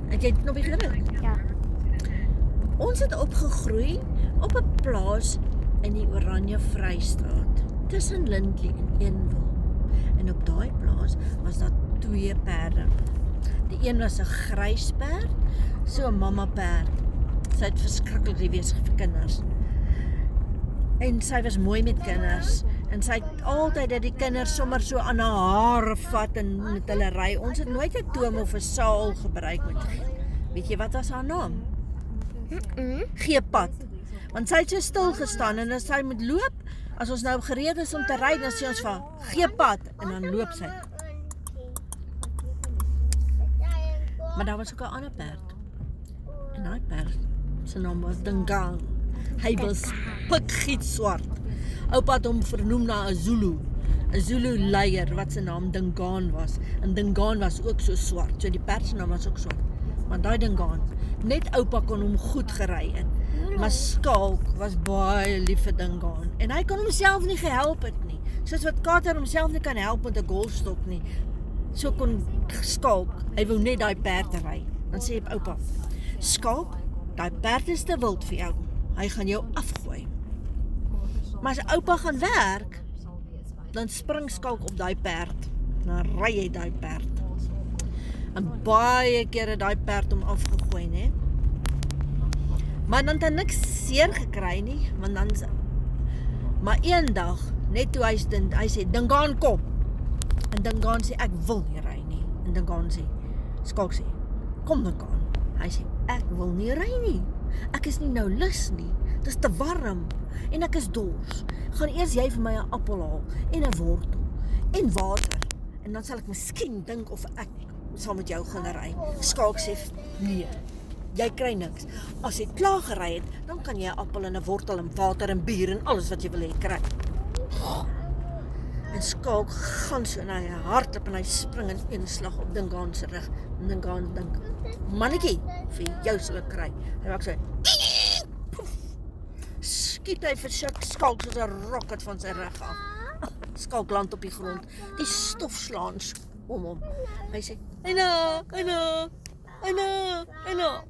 Het jy nog nie gedruk? Ja. Ons het opgegroei op 'n plaas in die Oranje Vrystaat, tussen Lindley en Eenwil. En op daai plaas was daar 2 perde. Die een was 'n grys perd, so 'n mamma perd. Sy het verskriklik lief wees vir kinders. En sy was mooi met kinders. En sy het altyd dat die kinders sommer so aan haar hare vat en met hulle ry. Ons het nooit 'n toom of 'n saal gebruik met. Weet jy wat was haar naam? Geepad. Want sy het so stil gestaan en as sy moet loop, as ons nou gereed is om te ry, dan sê ons vir Geepad en dan loop sy. Maar daar was ook 'n ander perd. En daai perd se naam was Dingaan. Hy was pikgietswart. Oupa het hom vernoem na 'n Zulu leier wat se naam Dingaan was. En Dingaan was ook so swart. So die perd se naam was ook swart. Maar daai Dingaan, net oupa kon hom goed gery het. Maar Skalk was baie lief vir Dingaan. En hy kon homself nie gehelp het nie. Soos wat Kater homself nie kan help met 'n golfstok nie. So kon Skalk, hy wou net daai perd ry. Dan sê oupa, Skalk, daai perd is te wild vir jou. Hy gaan jou afgooi. Maar as oupa gaan werk, dan spring Skalk op daai perd. Dan ry hy daai perd. En baie kere daai perd hom afgegooi, né? Maar dan het hy niks seer gekry nie, want dan maar eendag, net toe hy sê Dingaan kom. En Dingaan sê ek wil nie ry nie. En Dingaan sê, Skalk sê, kom Dingaan. Hy sê ek wil nie ry nie. Ek is nie nou lus nie. Dit is te warm en ek is dors. Gaan eers jy vir my 'n appel haal en 'n wortel en water. En dan sal ek miskien dink of ek saam met jou gaan ry. Skalk sê nee. Jy kry niks. As jy klaar gery het, dan kan jy 'n appel en 'n wortel en water en bier en alles wat jy wil hê kry. En Skalk gaan so na hy hardloop en hy spring in een slag op Dingaan se rug. En Dingaan dink, mannetjie, vir jou sal ek kry. Hy maak so, skiet hy vir Skalk soos 'n rocket van sy rug af. Skalk land op die grond. Die stof slaan om hom. Hy sê, Eina.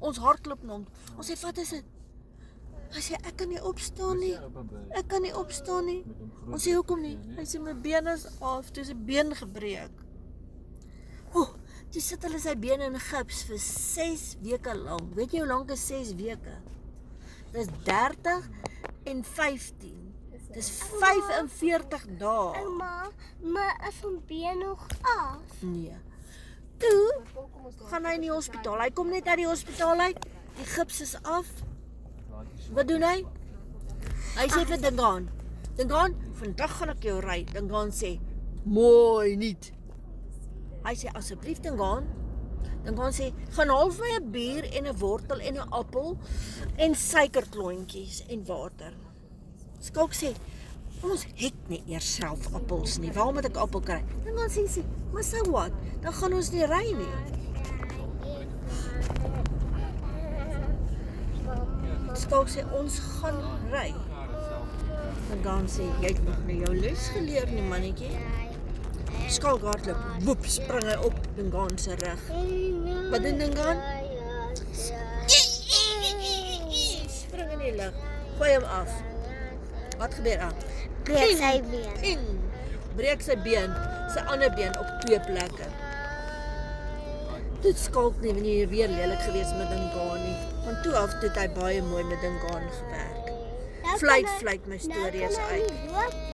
Ons hardloop na hom. Ons sê, wat is dit? Hy sê, ek kan nie opstaan nie. Ons sê, hoekom nie? Hy sê, my been is af, toe sy been gebreek. Toe sit hulle sy bene in gips vir 6 weke lank. Weet jy hoe lank is 6 weke? Dis 30 en 15. Dis 45 dae. Maar is hom been nog af? Nee. Toe gaan hy in die hospitaal. Hy kom net uit die hospitaal uit. Die gips is af. Wat doen hy? Hy sê vir Dingaan, vandag gaan ek jou ry. Dingaan sê, mooi niet. Hy sê, asseblief Dingaan sê, gaan haal vir my 'n bier en 'n wortel en 'n appel en suikerklontjies en water. Skalk sê, ons het nie eers self appels nie, waar moet ek appel kry? Dingaan sê, maar so wat, dan gaan ons nie ry nie. Skalk sê, ons gaan ry. Dingaan sê, jy het nog nie jou les geleer nie, mannetjie. Skalk hardloop, woep, spring hy op Dingaan se rug. Wat doen Dingaan? Spring in die lug, gooi hom af. Wat gebeur aan? Breek sy been. Breek sy been, sy ander been op 2 plekke. Dit Skalk nie weer lelik gewees met Dingaan nie. Van toe af het hy baie mooi met Dingaan gewerk. Fluit my stories uit.